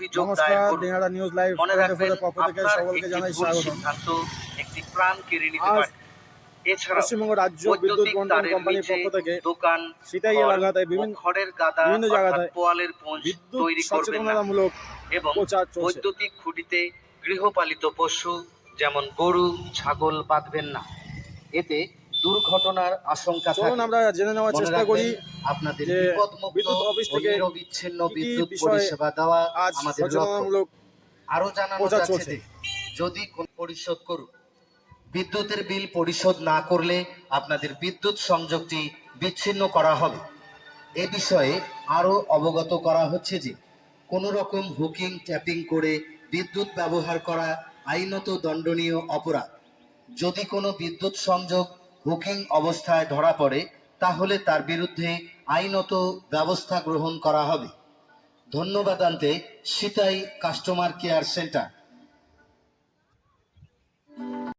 অভিযোগ দায়ের নমস্কার, করুন। দিনহাটা নিউজ লাইভ মনে রাখবেন, পক্ষ থেকে আপনার সকলকে একটি জানাই ভুল স্বাগতম। সিদ্ধান্ত একটি প্রাণ কেড়ে নিতে আজ পারে। এছাড়াও পশ্চিমবঙ্গ রাজ্য বিদ্যুৎ বৈদ্যুতিক বন্টন তারের কোম্পানির নিচে পক্ষ থেকে দোকান, সিতাই ঘর এলাকাতে ও খড়ের গাদা বিভিন্ন অর্থাৎ জায়গায় পোয়ালের পুঁজ বিদ্যুৎ তৈরি করবেন না সচেতনতামূলক এবং প্রচার চলছে। বৈদ্যুতিক খুঁটিতে গৃহপালিত পশু যেমন গরু, ছাগল বাঁধবেন না। এতে দুর্ঘটনার আশঙ্কা চলুন থাকে। আমরা জেনে নেওয়ার মনে চেষ্টা রাখবেন, করি আপনাদের যে বিপদমুক্ত বিদ্যুৎ অফিস ও থেকে নিরবিচ্ছিন্ন কি কি বিদ্যুৎ বিষয়ে পরিষেবা দেওয়া আজ আমাদের লক্ষ্য। সচেতনতামূলক আরো জানানো প্রচার যাচ্ছে চলছে। যে যদি কোন পরিশোধ করুন, বিদ্যুতের বিল পরিশোধ না করলে আপনাদের বিদ্যুৎ সংযোগটি বিচ্ছিন্ন করা হবে। এ বিষয়ে আরো অবগত করা হচ্ছে যে কোনো রকম হুকিং ট্যাপিং করে বিদ্যুৎ ব্যবহার করা আইনত দণ্ডনীয় অপরাধ। যদি কোনো বিদ্যুৎ সংযোগ হুকিং অবস্থায় ধরা পড়ে তাহলে তার বিরুদ্ধে আইনত ব্যবস্থা গ্রহণ করা হবে। ধন্যবাদ আনতে সিতাই কাস্টমার কেয়ার সেন্টার।